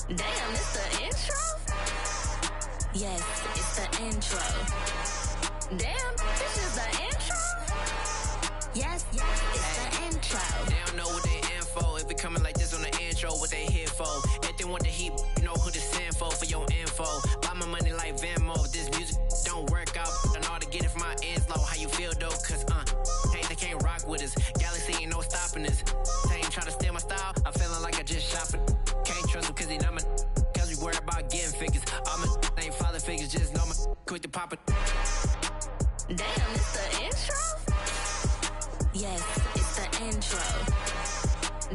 Damn, it's the intro? Yes, it's the intro. Damn, this is the intro? Yes, it's the intro. They don't know what they in for. If it coming like this on the intro, what they here for? If they want the heat, you know who to send for your info. Buy my money like Venmo. If this music don't work out, I know how to get it from my ends low. How you feel though? Cause hey, they can't rock with us. Galaxy ain't no stopping us. They ain't try to steal my style. I'm feeling like I just shot for. Can't trust them cause they not my. Cause we worried about getting figures. All my ain't father figures, just know my quick to pop it. Damn, it's the intro? Yes, it's the intro.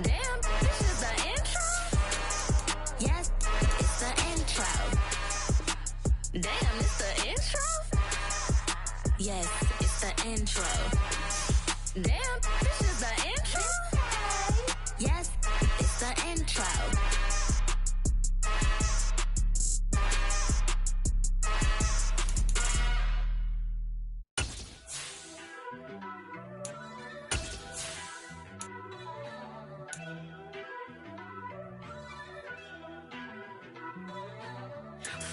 Damn, this is the intro? Yes, it's the intro. Damn, it's the intro? Yes, it's the intro. Damn, this is the intro? Yes, it's the intro.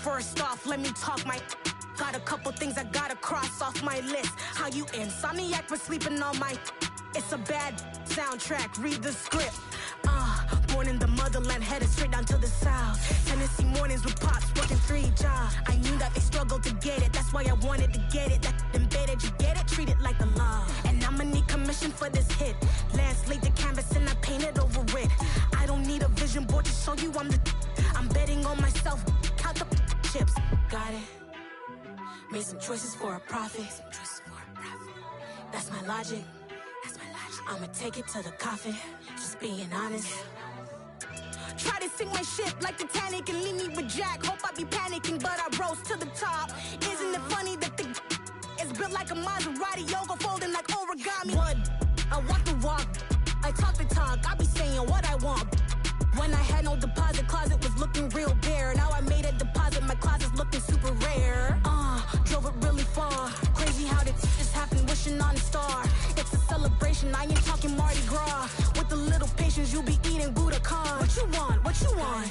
First off, let me talk my. Got a couple things I gotta cross off my list. How you insomniac for sleeping on my. It's a bad soundtrack, read the script. Born in the motherland, headed straight down to the south. Tennessee mornings with pops, working 3 jobs. I knew that they struggled to get it, that's why I wanted to get it. That embedded, you get it, treat it like a law. And I'ma need commission for this hit. Lance laid the canvas and I painted over it. I don't need a vision board to show you I'm betting on myself, count the chips. Got it. Made some choices for a profit. That's my logic. I'ma take it to the coffin. Just being honest. Try to sink my ship like Titanic and leave me with Jack. Hope I be panicking, but I rose to the top. Isn't it funny that the is built like a Maserati, yoga folding like origami? What? I walk the walk. I talk the talk. I be saying what I want. When I had no deposit, closet was looking real bare. Now I made a deposit, my closet's looking super rare. Drove it really far. Crazy how did this happen, wishing on a star. It's a celebration, I ain't talking Mardi Gras. With a little patience, you'll be eating Budokan. What you want? What you want?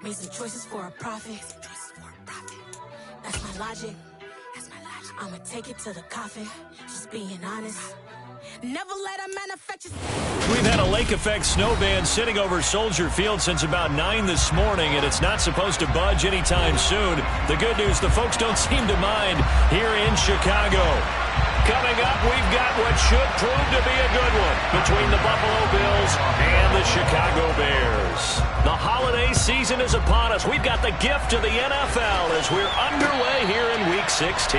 Made some choices for a profit. That's my logic. I'ma take it to the coffin. Just being honest. Never let a manufacture. We've had a lake effect snow band sitting over Soldier Field since about 9 this morning, and it's not supposed to budge anytime soon. The good news, the folks don't seem to mind here in Chicago. Coming up, we've got what should prove to be a good one between the Buffalo Bills and the Chicago Bears. The holiday season is upon us. We've got the gift of the NFL as we're underway here in Week 16.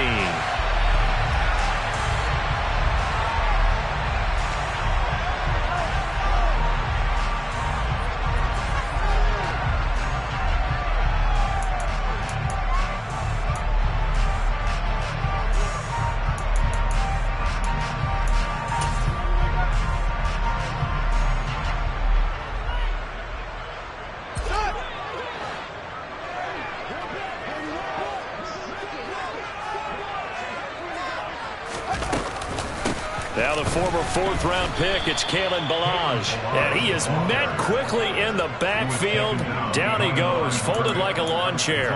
Now the former fourth-round pick, it's Kalen Ballage. And he is met quickly in the backfield. Down he goes, folded like a lawn chair.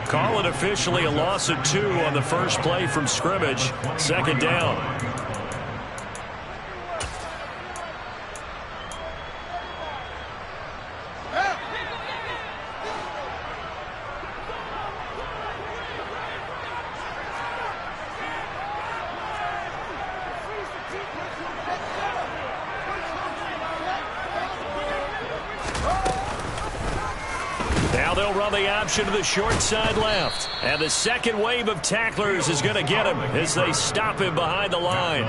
Call it officially a loss of 2 on the first play from scrimmage. Second down. Now they'll run the option to the short side left. And the second wave of tacklers is going to get him as they stop him behind the line.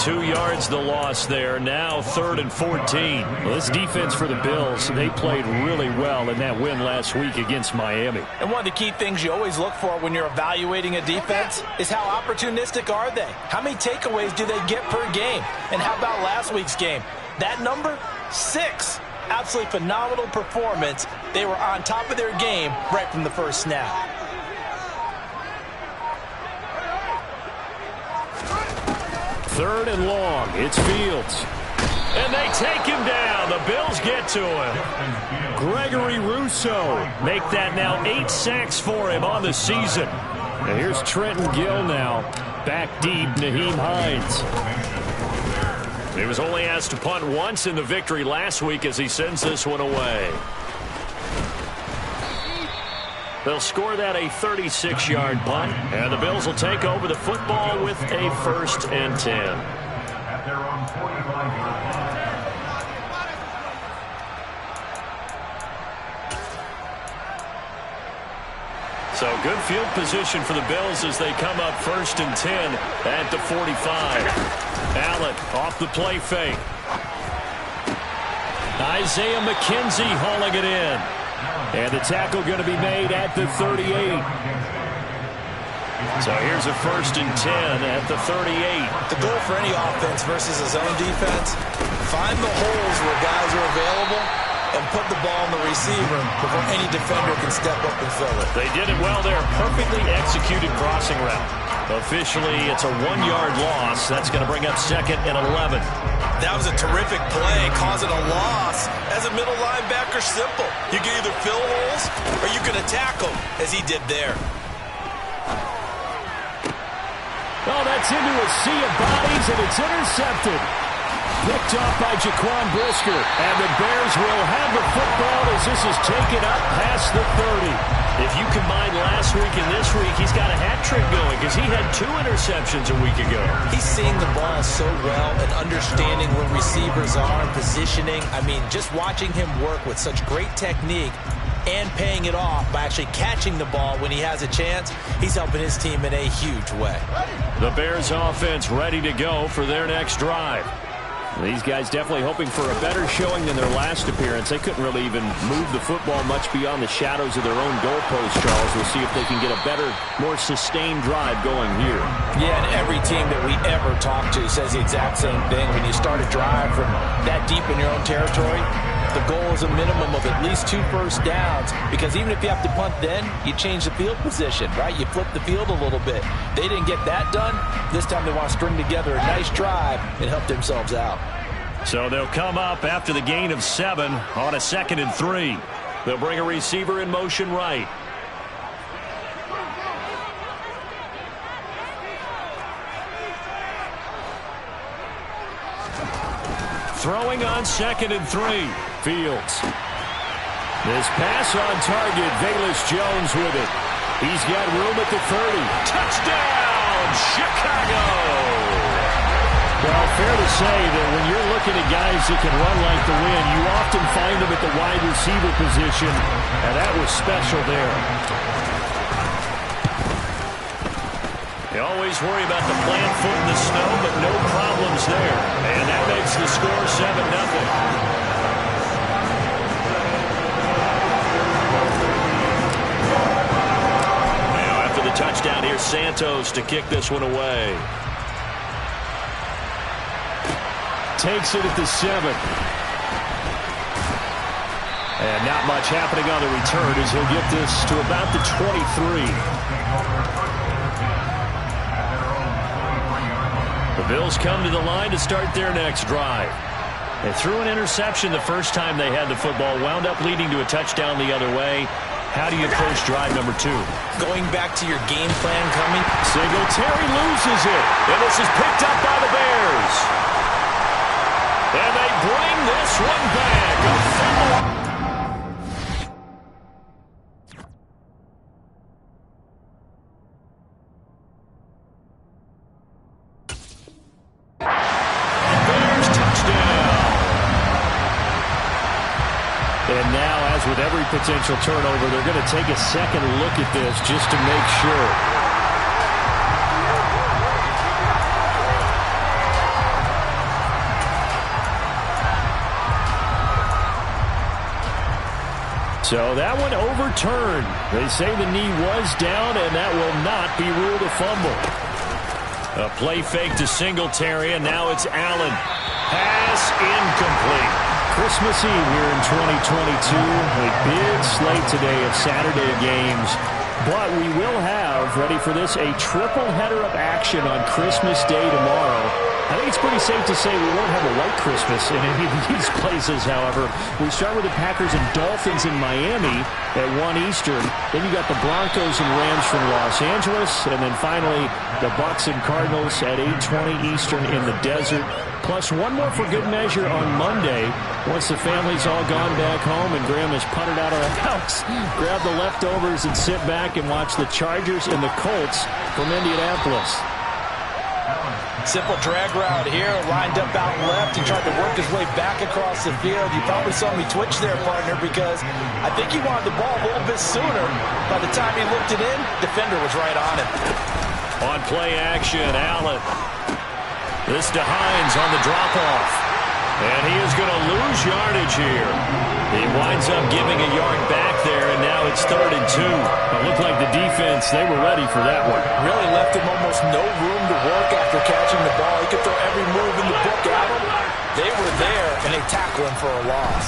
2 yards the loss there. Now 3rd and 14. Well, this defense for the Bills, they played really well in that win last week against Miami. And one of the key things you always look for when you're evaluating a defense is how opportunistic are they? How many takeaways do they get per game? And how about last week's game? That number, 6. Absolutely phenomenal performance. They were on top of their game right from the first snap. 3rd and long. It's Fields. And they take him down. The Bills get to him. Gregory Rousseau make that now 8 sacks for him on the season. And here's Trenton Gill now. Back deep, Nyheim Hines. He was only asked to punt once in the victory last week as he sends this one away. They'll score that a 36-yard punt, and the Bills will take over the football with a 1st and 10. At their own 45-yard line. So good field position for the Bills as they come up 1st and 10 at the 45. Allen off the play fake. Isaiah McKenzie hauling it in. And the tackle going to be made at the 38. So here's a 1st and 10 at the 38. The goal for any offense versus a zone defense, find the holes where guys are available and put the ball on the receiver before any defender can step up and fill it. They did it well there. Perfectly executed crossing route. Officially, it's a 1-yard loss. That's going to bring up 2nd and 11. That was a terrific play, causing a loss. As a middle linebacker, simple. You can either fill holes or you can attack them, as he did there. Oh, that's into a sea of bodies, and it's intercepted. Picked off by Jaquan Brisker. And the Bears will have the football as this is taken up past the 30. If you combine last week and this week, he's got a hat trick going because he had 2 interceptions a week ago. He's seeing the ball so well and understanding where receivers are and positioning. I mean, just watching him work with such great technique and paying it off by actually catching the ball when he has a chance, he's helping his team in a huge way. The Bears offense ready to go for their next drive. These guys definitely hoping for a better showing than their last appearance. They couldn't really even move the football much beyond the shadows of their own goalpost, Charles. We'll see if they can get a better, more sustained drive going here. Yeah, and every team that we ever talk to says the exact same thing. When you start a drive from that deep in your own territory, the goal is a minimum of at least 2 first downs, because even if you have to punt then, you change the field position, right? You flip the field a little bit. They didn't get that done. This time they want to string together a nice drive and help themselves out. So they'll come up after the gain of 7 on a 2nd and 3. They'll bring a receiver in motion right. Throwing on 2nd and 3. Fields. This pass on target. Velus Jones with it. He's got room at the 30. Touchdown, Chicago! Well, fair to say that when you're looking at guys that can run like the wind, you often find them at the wide receiver position, and that was special there. You always worry about the plant foot in the snow, but no problems there. And that makes the score 7-0. Touchdown here, Santos to kick this one away. Takes it at the 7. And not much happening on the return as he'll get this to about the 23. The Bills come to the line to start their next drive. They threw an interception the first time they had the football, wound up leading to a touchdown the other way. How do you approach drive number 2? Going back to your game plan coming. Singletary loses it. And this is picked up by the Bears. And they bring this one back. A fumble. Bears touchdown. And now, as with every potential turnover, they're going to take a second look at this just to make sure. So that one overturned. They say the knee was down, and that will not be ruled a fumble. A play fake to Singletary, and now it's Allen. Pass incomplete. Christmas Eve here in 2022. A big slate today of Saturday games. But we will have, ready for this, a triple header of action on Christmas Day tomorrow. I think it's pretty safe to say we won't have a white Christmas in any of these places, however. We start with the Packers and Dolphins in Miami at 1 Eastern. Then you got the Broncos and Rams from Los Angeles. And then finally, the Bucs and Cardinals at 8:20 Eastern in the desert. Plus one more for good measure on Monday. Once the family's all gone back home and Grandma's puttered out of the house, grab the leftovers and sit back and watch the Chargers and the Colts from Indianapolis. Simple drag route here, lined up out left and tried to work his way back across the field. You probably saw me twitch there, partner, because I think he wanted the ball a little bit sooner. By the time he looked it in, defender was right on him. On play action, Allen. This to Hines on the drop-off. And he is going to lose yardage here. He winds up giving a yard back there, and now it's 3rd and 2. It looked like the defense, they were ready for that one. Really left him almost no room to work after catching the ball. He could throw every move in the book at him. They were there, and they tackle him for a loss.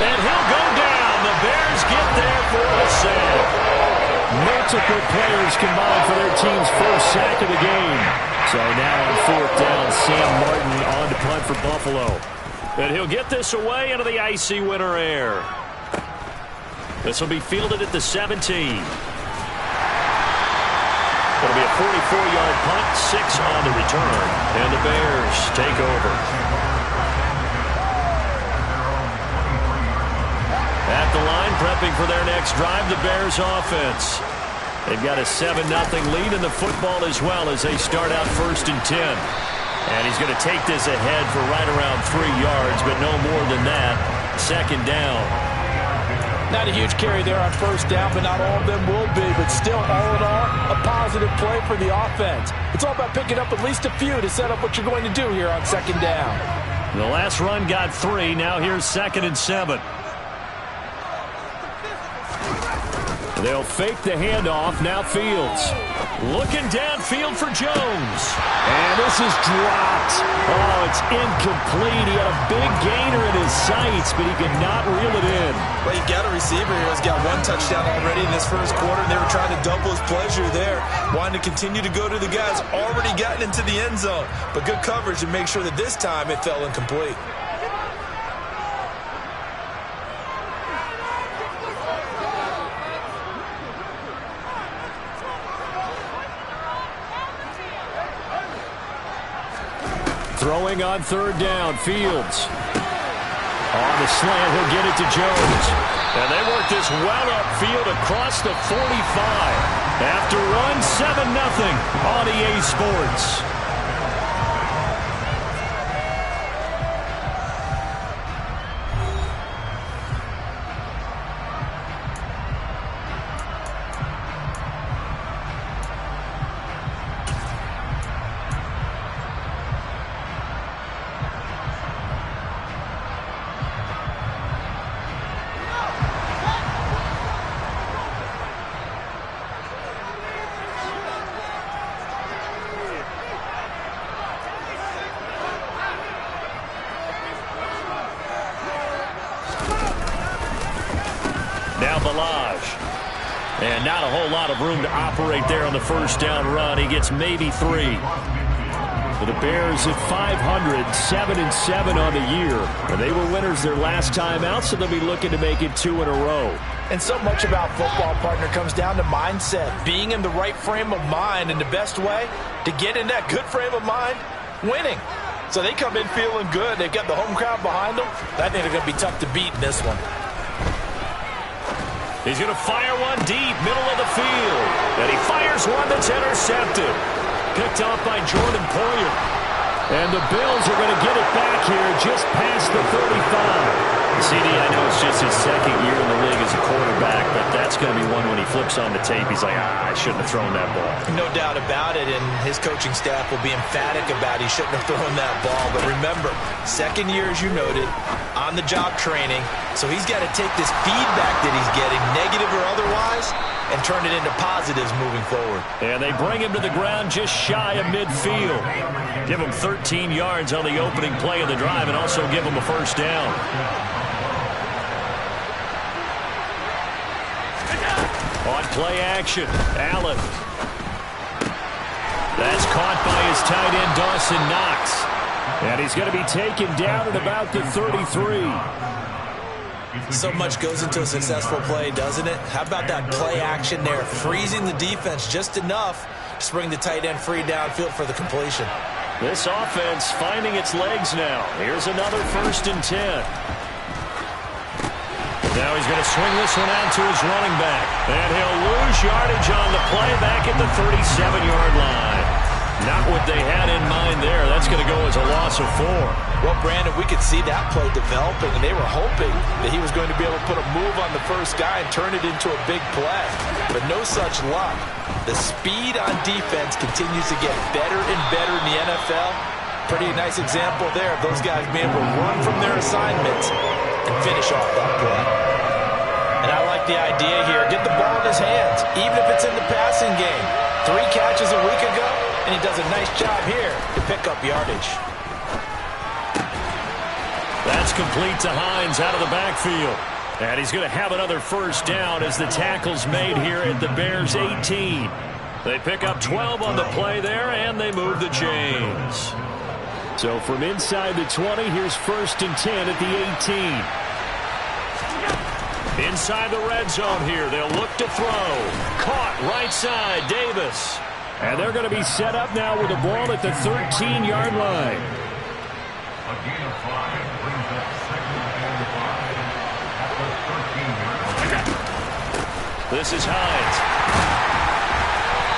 And he'll go down. The Bears get there for a sack. Multiple players combined for their team's first sack of the game. So now on 4th down, Sam Martin on to punt for Buffalo. And he'll get this away into the icy winter air. This will be fielded at the 17. It'll be a 44-yard punt, 6 on the return. And the Bears take over. At the line, prepping for their next drive, the Bears offense. They've got a 7-0 lead in the football as well as they start out 1st and 10. And he's going to take this ahead for right around 3 yards, but no more than that. 2nd down. Not a huge carry there on 1st down, but not all of them will be. But still, all in all, a positive play for the offense. It's all about picking up at least a few to set up what you're going to do here on 2nd down. The last run got 3. Now here's 2nd and 7. They'll fake the handoff. Now Fields. Looking downfield for Jones. And this is dropped. Oh, it's incomplete. He had a big gainer in his sights, but he could not reel it in. Well, you got a receiver here who's got 1 touchdown already in this first quarter. They were trying to double his pleasure there. Wanting to continue to go to the guys already gotten into the end zone. But good coverage to make sure that this time it fell incomplete. Throwing on 3rd down, Fields. On the slant, he'll get it to Jones. And they work this well upfield across the 45. After run, 7-0 on EA Sports. And not a whole lot of room to operate there on the 1st down run. He gets maybe 3. For the Bears at 500, 7-7 on the year. And they were winners their last time out, so they'll be looking to make it 2 in a row. And so much about football, partner, comes down to mindset. Being in the right frame of mind, and the best way to get in that good frame of mind, winning. So they come in feeling good. They've got the home crowd behind them. I think they're going to be tough to beat in this one. He's going to fire one deep, middle of the field. And he fires one that's intercepted. Picked off by Jordan Poyer. And the Bills are going to get it back here just past the 35. CD, I know it's just his 2nd year in the league as a quarterback, but that's going to be one when he flips on the tape. He's like, I shouldn't have thrown that ball. No doubt about it, and his coaching staff will be emphatic about he shouldn't have thrown that ball. But remember, 2nd year, as you noted, on-the-job training, so he's got to take this feedback that he's getting, negative or otherwise, and turn it into positives moving forward. And they bring him to the ground just shy of midfield. Give him 13 yards on the opening play of the drive and also give him a 1st down. On play action, Allen. That's caught by his tight end, Dawson Knox. And he's going to be taken down at about the 33. So much goes into a successful play, doesn't it? How about that play action there, freezing the defense just enough to bring the tight end free downfield for the completion. This offense finding its legs now. Here's another 1st and 10. Now he's going to swing this one out to his running back. And he'll lose yardage on the play back at the 37-yard line. Not what they had in mind there. That's going to go as a loss of 4. Well, Brandon, we could see that play developing, and they were hoping that he was going to be able to put a move on the first guy and turn it into a big play. But no such luck. The speed on defense continues to get better and better in the NFL. Pretty nice example there of those guys being able to run from their assignments and finish off that play. And I like the idea here. Get the ball in his hands, even if it's in the passing game. 3 catches a week ago, and he does a nice job here to pick up yardage. That's complete to Hines out of the backfield. And he's going to have another 1st down as the tackle's made here at the Bears' 18. They pick up 12 on the play there, and they move the chains. So from inside the 20, here's 1st and 10 at the 18. Inside the red zone here, they'll look to throw. Caught right side, Davis. And they're going to be set up now with the ball at the 13-yard line. A gain of 5 brings up 2nd and 5 at the 13-yard line. This is Hines.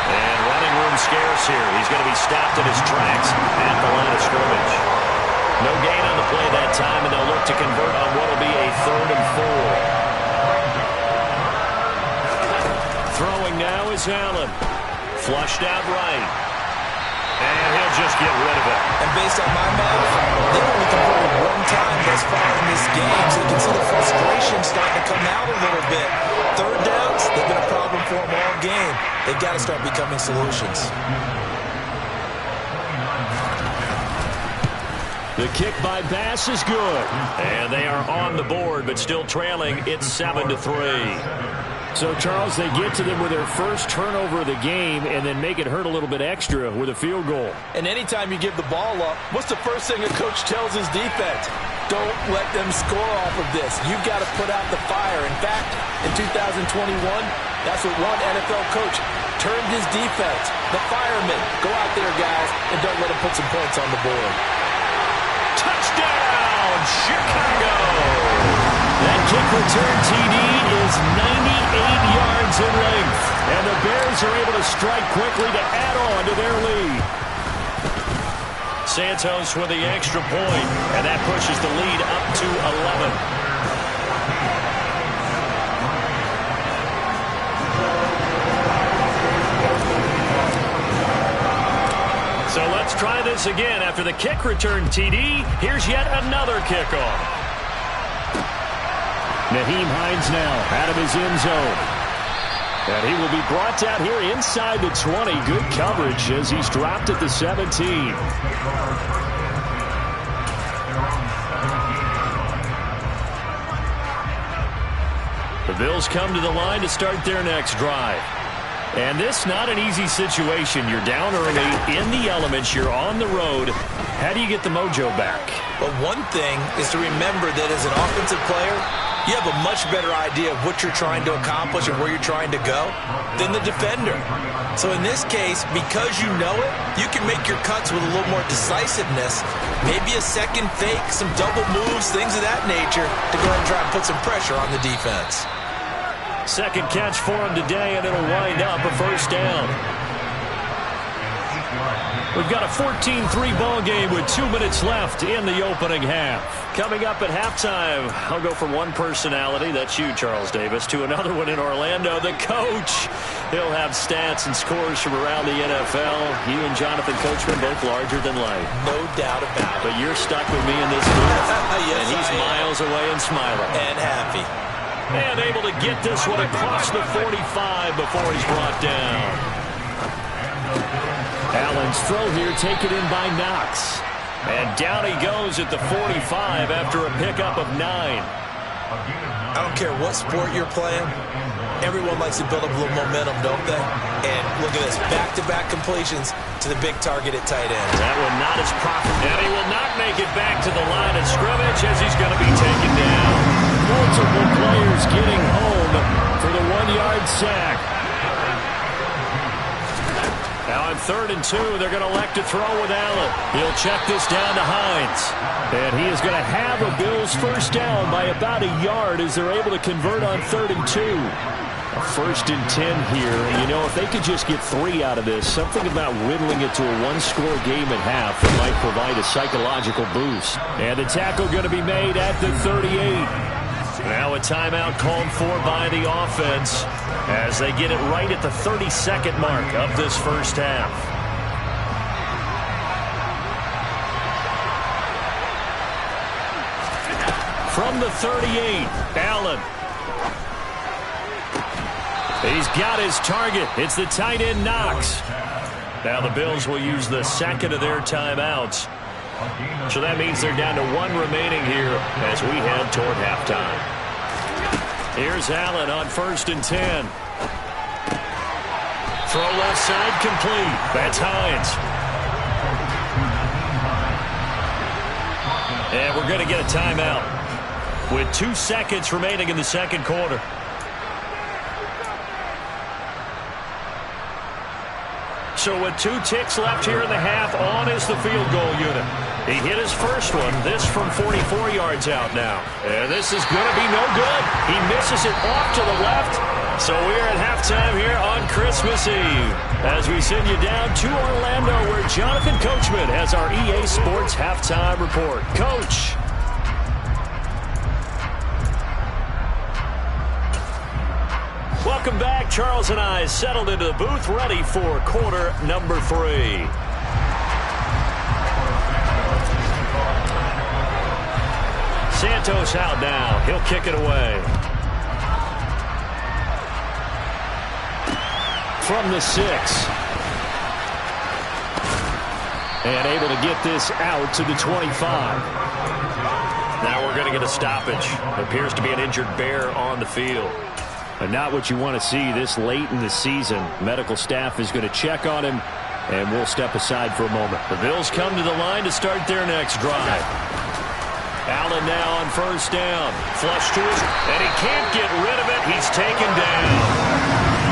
And running room scarce here. He's going to be stopped in his tracks at the line of scrimmage. No gain on the play that time, and they'll look to convert on what will be a 3rd and 4. Throwing now is Allen. Flushed out right. And he'll just get rid of it. And based on my math, they've only converted 1 time thus far in this game, so you can see the frustration starting to come out a little bit. 3rd downs, they've been a problem for them all game. They've got to start becoming solutions. The kick by Bass is good. And they are on the board, but still trailing. It's 7-3. So, Charles, they get to them with their first turnover of the game and then make it hurt a little bit extra with a field goal. And anytime you give the ball up, what's the first thing a coach tells his defense? Don't let them score off of this. You've got to put out the fire. In fact, in 2021, that's what one NFL coach termed his defense. The firemen. Go out there, guys, and don't let them put some points on the board. Touchdown, Chicago! That kick return TD is 98 yards in length. And the Bears are able to strike quickly to add on to their lead. Santos with the extra point, and that pushes the lead up to 11. So let's try this again. After the kick return TD, here's yet another kickoff. Nyheim Hines now out of his end zone. And he will be brought down here inside the 20. Good coverage as he's dropped at the 17. The Bills come to the line to start their next drive. And this not an easy situation. You're down early, in the elements, you're on the road. How do you get the mojo back? Well, one thing is to remember that as an offensive player, you have a much better idea of what you're trying to accomplish and where you're trying to go than the defender. So in this case, because you know it, you can make your cuts with a little more decisiveness, maybe a second fake, some double moves, things of that nature, to go ahead and try and put some pressure on the defense. Second catch for him today, and it'll wind up a 1st down. We've got a 14-3 ball game with 2 minutes left in the opening half. Coming up at halftime, I'll go from one personality, that's you, Charles Davis, to another one in Orlando, the coach. He'll have stats and scores from around the NFL. You and Jonathan Coachman both larger than life. No doubt about it. But you're stuck with me in this booth, yes, and he's miles away and smiling. And happy. And able to get this one across the 45 before he's brought down. Allen's throw here taken in by Knox. And down he goes at the 45 after a pickup of 9. I don't care what sport you're playing. Everyone likes to build up a little momentum, don't they? And look at this, back-to-back completions to the big target at tight end. That one not as profitable. And he will not make it back to the line of scrimmage as he's going to be taken down. Multiple players getting home for the 1-yard sack. Now on 3rd and 2, they're going to elect to throw with Allen. He'll check this down to Hines. And he is going to have a Bills first down by about a yard as they're able to convert on 3rd and 2. A 1st and 10 here. And, you know, if they could just get 3 out of this, something about riddling it to a 1-score game at half that might provide a psychological boost. And the tackle going to be made at the 38. Now a timeout called for by the offense as they get it right at the 32nd mark of this first half. From the 38, Allen. He's got his target. It's the tight end, Knox. Now the Bills will use the second of their timeouts. So that means they're down to 1 remaining here as we head toward halftime. Here's Allen on 1st and 10. Throw left side complete. That's Hines. And we're going to get a timeout with 2 seconds remaining in the second quarter. So with 2 ticks left here in the half, on is the field goal unit. He hit his first one, this from 44 yards out now. And this is going to be no good. He misses it off to the left. So we're at halftime here on Christmas Eve as we send you down to Orlando where Jonathan Coachman has our EA Sports Halftime Report. Coach. Welcome back. Charles and I settled into the booth, ready for quarter number 3. Santos out now. He'll kick it away. From the 6. And able to get this out to the 25. Now we're going to get a stoppage. Appears to be an injured Bear on the field. And not what you want to see this late in the season. Medical staff is going to check on him, and we'll step aside for a moment. The Bills come to the line to start their next drive. Allen now on 1st down. Flush to his, and he can't get rid of it. He's taken down.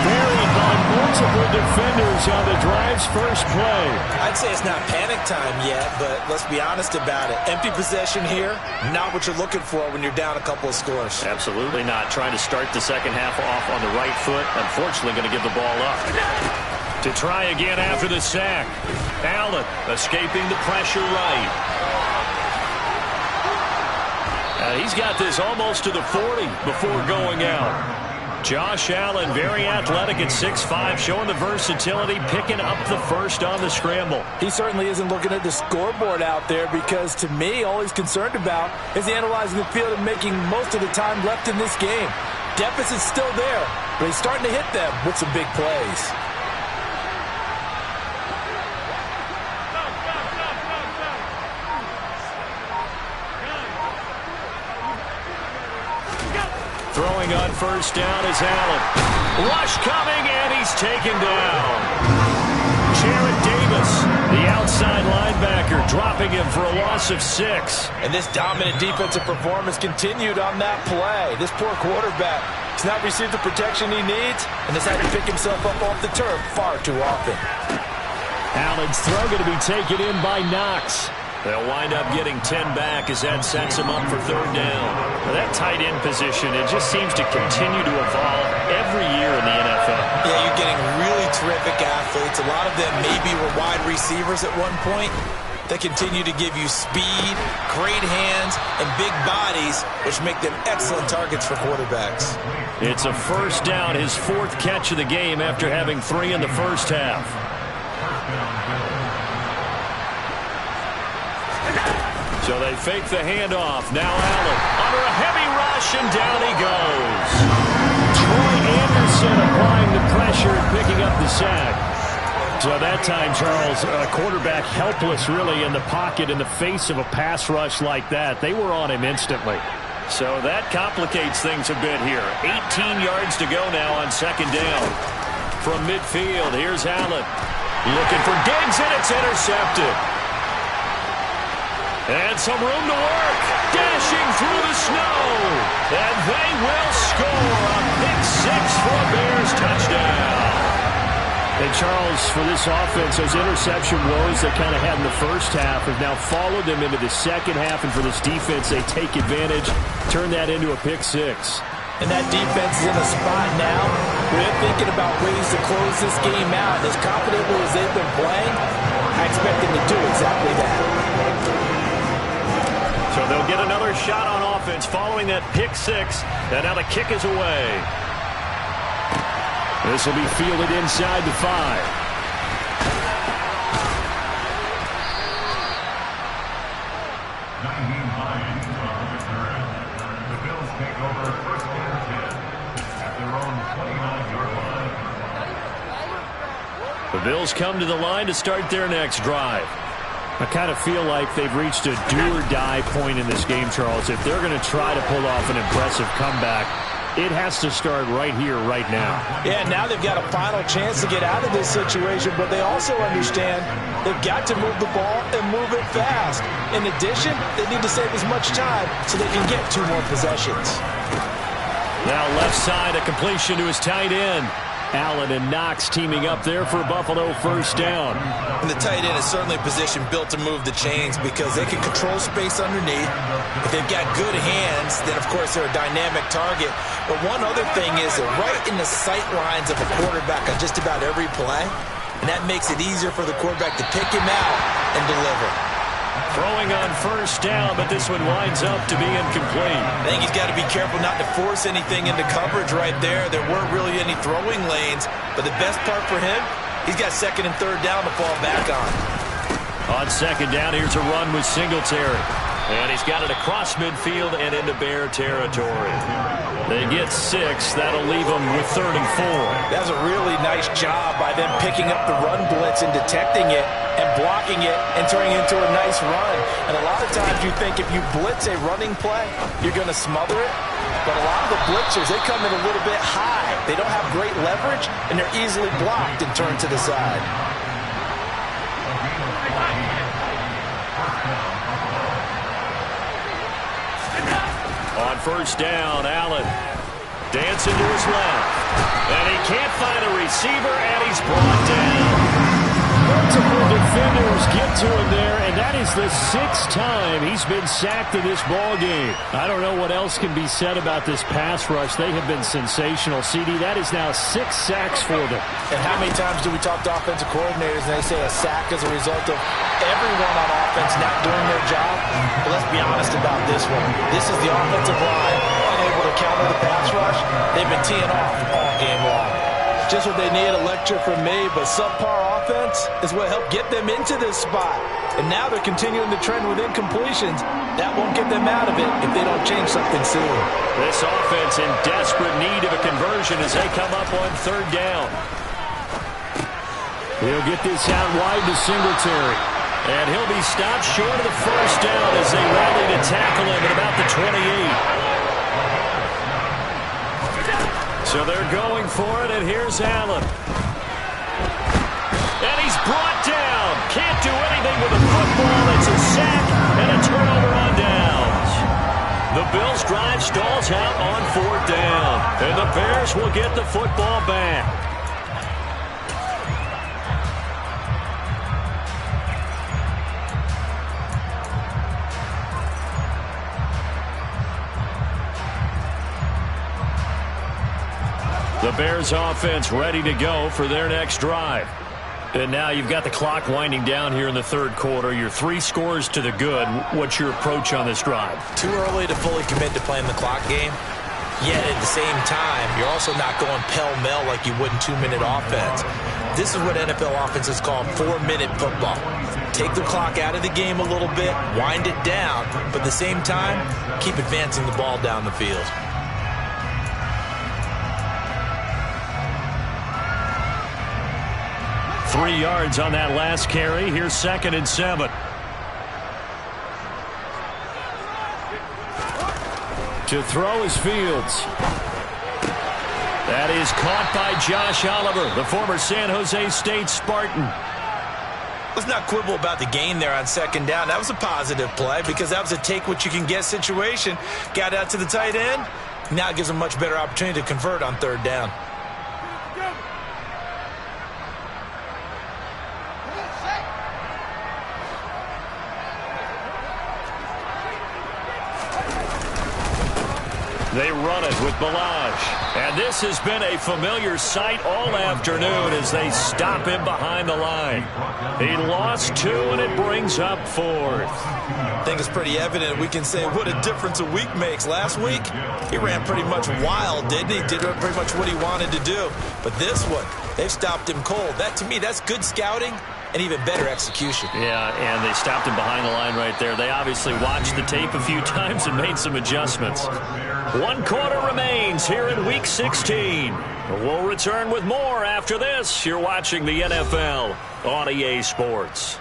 Buried by multiple defenders on the drive's first play. I'd say it's not panic time yet, but let's be honest about it. Empty possession here, not what you're looking for when you're down a couple of scores. Absolutely not. Trying to start the second half off on the right foot. Unfortunately, going to give the ball up. To try again after the sack. Allen escaping the pressure right. He's got this almost to the 40 before going out. Josh Allen, very athletic at 6'5", showing the versatility, picking up the first on the scramble. He certainly isn't looking at the scoreboard out there because, to me, all he's concerned about is analyzing the field and making most of the time left in this game. Deficit's still there, but he's starting to hit them with some big plays. Throwing on 1st down is Allen. Rush coming, and he's taken down. Jarrett Davis, the outside linebacker, dropping him for a loss of 6. And this dominant defensive performance continued on that play. This poor quarterback has not received the protection he needs and has had to pick himself up off the turf far too often. Allen's throw going to be taken in by Knox. They'll wind up getting 10 back as that sets them up for 3rd down. Now that tight end position, it just seems to continue to evolve every year in the NFL. Yeah, you're getting really terrific athletes. A lot of them maybe were wide receivers at one point. They continue to give you speed, great hands, and big bodies, which make them excellent targets for quarterbacks. It's a 1st down, his 4th catch of the game after having 3 in the first half. So they fake the handoff. Now Allen under a heavy rush, and down he goes. Troy Anderson applying the pressure and picking up the sack. So that time, Charles, a quarterback helpless really in the pocket in the face of a pass rush like that. They were on him instantly. So that complicates things a bit here. 18 yards to go now on second down. From midfield, here's Allen. Looking for Diggs, and it's intercepted. And some room to work. Dashing through the snow. And they will score a pick six for a Bears touchdown. And Charles, for this offense, those interception woes they kind of had in the first half have now followed them into the second half. And for this defense, they take advantage, turn that into a pick six. And that defense is in a spot now where they're thinking about ways to close this game out. As confidently as they've been playing, I expect them to do exactly that. So they'll get another shot on offense following that pick six. And now the kick is away. This will be fielded inside the 5. 19 on the return. The Bills take over first and 10 at their own 29-yard line. The Bills come to the line to start their next drive. I kind of feel like they've reached a do-or-die point in this game, Charles. If they're going to try to pull off an impressive comeback, it has to start right here, right now. Yeah, now they've got a final chance to get out of this situation, but they also understand they've got to move the ball and move it fast. In addition, they need to save as much time so they can get 2 more possessions. Now left side, a completion to his tight end. Allen and Knox teaming up there for Buffalo first down. And the tight end is certainly a position built to move the chains because they can control space underneath. If they've got good hands, then of course they're a dynamic target. But one other thing is they're right in the sight lines of a quarterback on just about every play. And that makes it easier for the quarterback to pick him out and deliver. Throwing on first down, but this one winds up to be incomplete. I think he's got to be careful not to force anything into coverage right there. There weren't really any throwing lanes, but the best part for him, he's got second and third down to fall back on. On second down, here's a run with Singletary. And he's got it across midfield and into Bear territory. They get 6. That'll leave them with 3rd and 4. That's a really nice job by them picking up the run blitz and detecting it and blocking it and turning it into a nice run. And a lot of times you think if you blitz a running play, you're going to smother it. But a lot of the blitzers, they come in a little bit high. They don't have great leverage, and they're easily blocked and turned to the side. On first down, Allen dancing to his left. And he can't find a receiver, and he's brought down. Multiple defenders get to him there, and that is the 6th time he's been sacked in this ballgame. I don't know what else can be said about this pass rush. They have been sensational. CD, that is now 6 sacks for them. And how many times do we talk to offensive coordinators and they say a sack is a result of everyone on offense not doing their job? But let's be honest about this one. This is the offensive line unable to counter the pass rush. They've been teeing off all game long. Just what they need, a lecture from me, but subpar offense is what helped get them into this spot. And now they're continuing the trend with incompletions. That won't get them out of it if they don't change something soon. This offense in desperate need of a conversion as they come up on 3rd down. He'll get this out wide to Singletary. And he'll be stopped short of the first down as they rally to tackle him at about the 28. So they're going for it, and here's Allen. And he's brought down. Can't do anything with a football. It's a sack and a turnover on downs. The Bills' drive stalls out on 4th down. And the Bears will get the football back. The Bears offense ready to go for their next drive. And now you've got the clock winding down here in the 3rd quarter. You're 3 scores to the good. What's your approach on this drive? Too early to fully commit to playing the clock game. Yet at the same time, you're also not going pell-mell like you would in 2-minute offense. This is what NFL offenses call 4-minute football. Take the clock out of the game a little bit, wind it down, but at the same time, keep advancing the ball down the field. 3 yards on that last carry. Here's 2nd and 7. To throw is Fields. That is caught by Josh Oliver, the former San Jose State Spartan. Let's not quibble about the gain there on second down. That was a positive play because that was a take-what-you-can-get situation. Got out to the tight end. Now it gives them a much better opportunity to convert on third down. They run it with Balaj. And this has been a familiar sight all afternoon as they stop him behind the line. He lost 2, and it brings up 4th. I think it's pretty evident. We can say what a difference a week makes. Last week, he ran pretty much wild, didn't he? Did pretty much what he wanted to do. But this one, they've stopped him cold. That, to me, that's good scouting and even better execution. Yeah, and they stopped him behind the line right there. They obviously watched the tape a few times and made some adjustments. 1 quarter remains here in Week 16. We'll return with more after this. You're watching the NFL on EA Sports.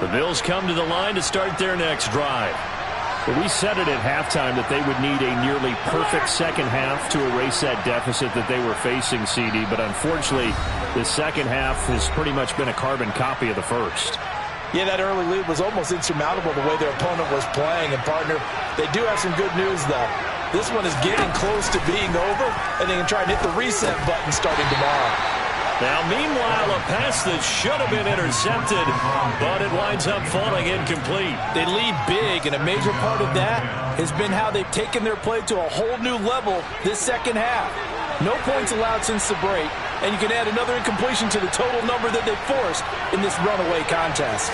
The Bills come to the line to start their next drive. But we said it at halftime that they would need a nearly perfect second half to erase that deficit that they were facing, CD. But unfortunately, the second half has pretty much been a carbon copy of the first. Yeah, that early lead was almost insurmountable the way their opponent was playing. And, partner, they do have some good news, though. This one is getting close to being over, and they can try and hit the reset button starting tomorrow. Now, meanwhile, a pass that should have been intercepted, but it winds up falling incomplete. They lead big, and a major part of that has been how they've taken their play to a whole new level this second half. No points allowed since the break, and you can add another incompletion to the total number that they forced in this runaway contest.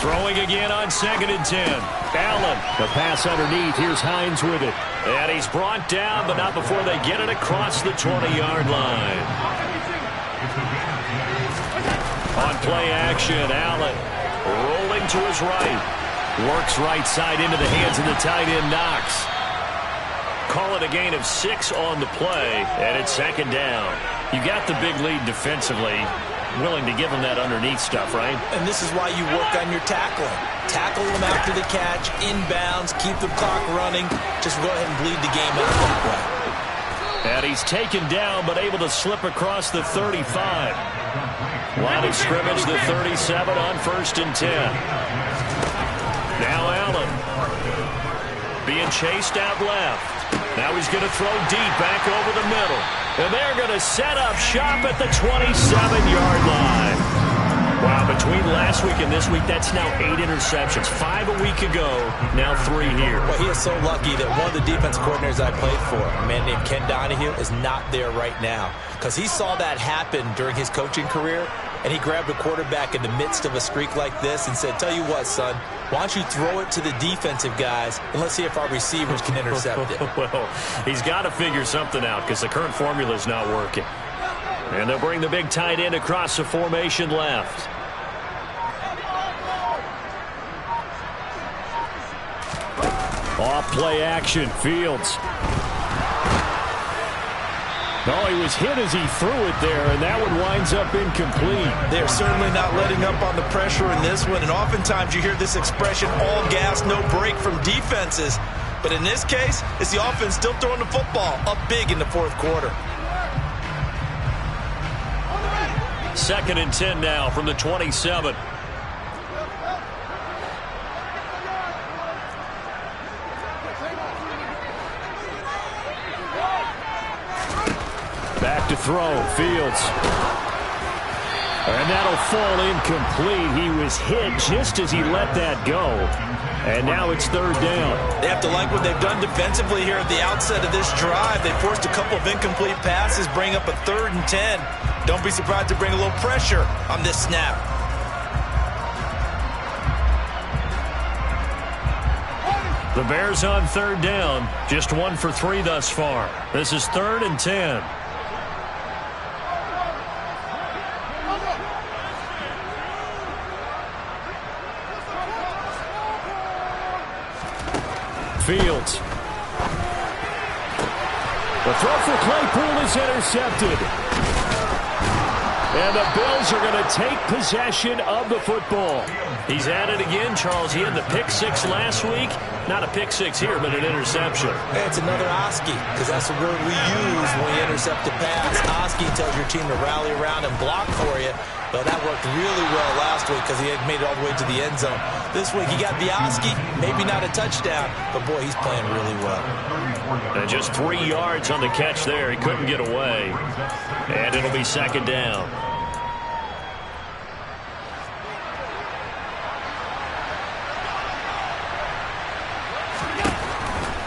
Throwing again on 2nd and 10. Allen. The pass underneath. Here's Hines with it. And he's brought down, but not before they get it across the 20-yard line. On play action, Allen rolling to his right. Works right side into the hands of the tight end, Knox. Call it a gain of 6 on the play, and it's 2nd down. You got the big lead defensively. Willing to give them that underneath stuff, right? And this is why you work on your tackling. Tackle them after the catch, inbounds, keep the clock running. Just go ahead and bleed the game out that way. And he's taken down, but able to slip across the 35. Line of scrimmage, the 37 on 1st and 10. Now Allen. Being chased out left. Now he's going to throw deep back over the middle. And they're going to set up shop at the 27-yard line. Wow, between last week and this week, that's now 8 interceptions. 5 a week ago, now 3 here. Well, he is so lucky that one of the defense coordinators I played for, a man named Ken Donahue, is not there right now. Because he saw that happen during his coaching career, and he grabbed a quarterback in the midst of a streak like this and said, tell you what, son, why don't you throw it to the defensive guys, and let's see if our receivers can intercept it. Well, he's got to figure something out because the current formula is not working. And they'll bring the big tight end across the formation left. Off play action, Fields. No, he was hit as he threw it there, and that one winds up incomplete. They're certainly not letting up on the pressure in this one, and oftentimes you hear this expression, all gas, no break from defenses. But in this case, it's the offense still throwing the football up big in the 4th quarter. 2nd and 10 now from the 27. Back to throw, Fields. And that'll fall incomplete. He was hit just as he let that go. And now it's 3rd down. They have to like what they've done defensively here at the outset of this drive. They forced a couple of incomplete passes, bring up a 3rd and 10. Don't be surprised to bring a little pressure on this snap. The Bears on 3rd down. Just 1 for 3 thus far. This is 3rd and 10. Fields. The throw for Claypool is intercepted. And the Bills are going to take possession of the football. He's at it again, Charles. He had the pick six last week. Not a pick six here, but an interception. It's another Oski, because that's the word we use when we intercept a pass. Oski tells your team to rally around and block for you. But that worked really well last week because he had made it all the way to the end zone. This week he got the Oski, maybe not a touchdown, but boy, he's playing really well. And just 3 yards on the catch there. He couldn't get away. And it'll be second down.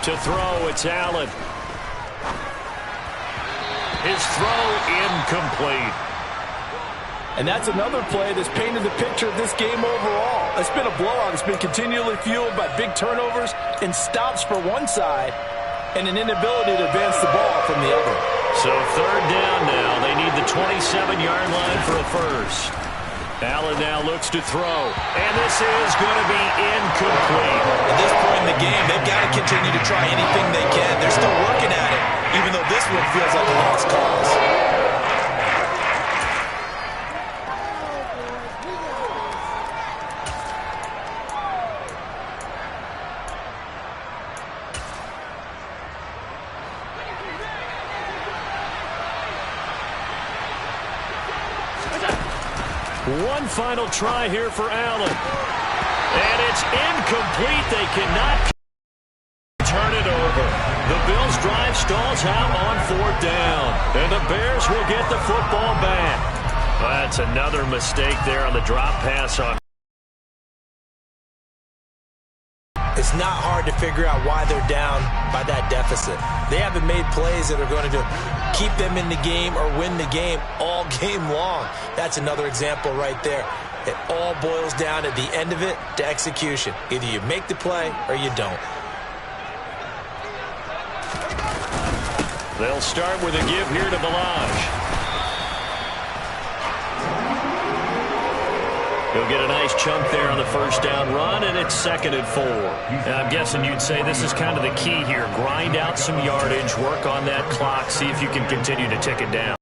To throw, it's Allen. His throw incomplete. And that's another play that's painted the picture of this game overall. It's been a blowout. It's been continually fueled by big turnovers and stops for one side and an inability to advance the ball from the other. So third down now. They need the 27-yard line for a first. Allen now looks to throw. And this is going to be incomplete. At this point in the game, they've got to continue to try anything they can. They're still working at it, even though this one feels like a lost cause. One final try here for Allen. And it's incomplete. They cannot turn it over. The Bills' drive stalls out on fourth down. And the Bears will get the football back. That's another mistake there on the drop pass on. It's not hard to figure out why they're down by that deficit. They haven't made plays that are going to keep them in the game or win the game all game long. That's another example right there. It all boils down at the end of it to execution. Either you make the play or you don't. They'll start with a give here to Balaj. He'll get a nice chunk there on the first down run, and it's 2nd and 4. And I'm guessing you'd say this is kind of the key here. Grind out some yardage, work on that clock, see if you can continue to tick it down.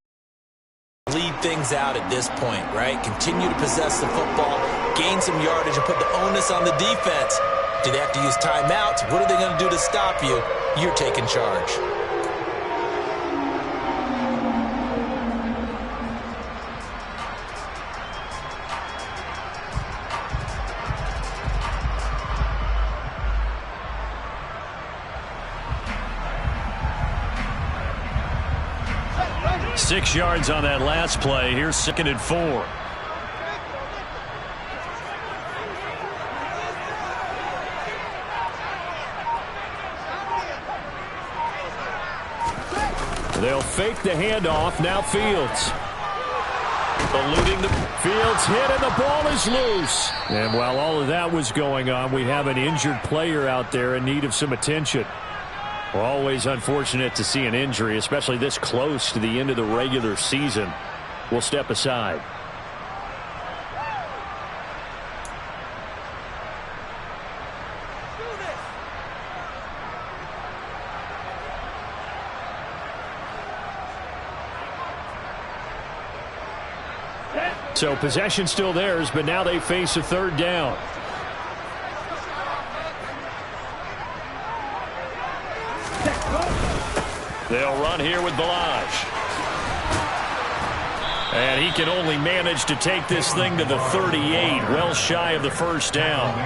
Lead things out at this point, right? Continue to possess the football, gain some yardage, and put the onus on the defense. Do they have to use timeouts? What are they going to do to stop you? You're taking charge. Six yards on that last play. Here's 2nd and 4. They'll fake the handoff. Now Fields. Eluding the Fields hit, and the ball is loose. And while all of that was going on, we have an injured player out there in need of some attention. Always unfortunate to see an injury, especially this close to the end of the regular season. We'll step aside. So possession still theirs, but now they face a third down. They'll run here with Balaj. And he can only manage to take this thing to the 38, well shy of the first down.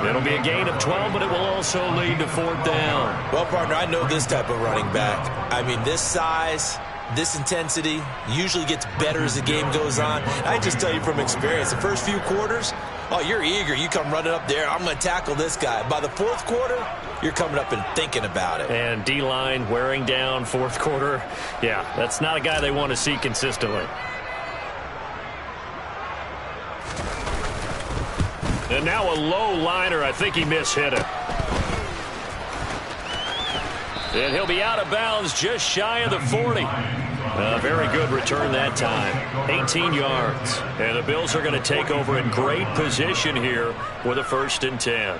It'll be a gain of 12, but it will also lead to fourth down. Well, partner, I know this type of running back. I mean, this size, this intensity usually gets better as the game goes on. I just tell you from experience, the first few quarters, oh, you're eager. You come running up there. I'm going to tackle this guy. By the fourth quarter, you're coming up and thinking about it. And D-line wearing down fourth quarter. Yeah, that's not a guy they want to see consistently. And now a low liner. I think he mishit it. And he'll be out of bounds just shy of the 40. A very good return that time. 18 yards. And the Bills are going to take over in great position here with a 1st and 10.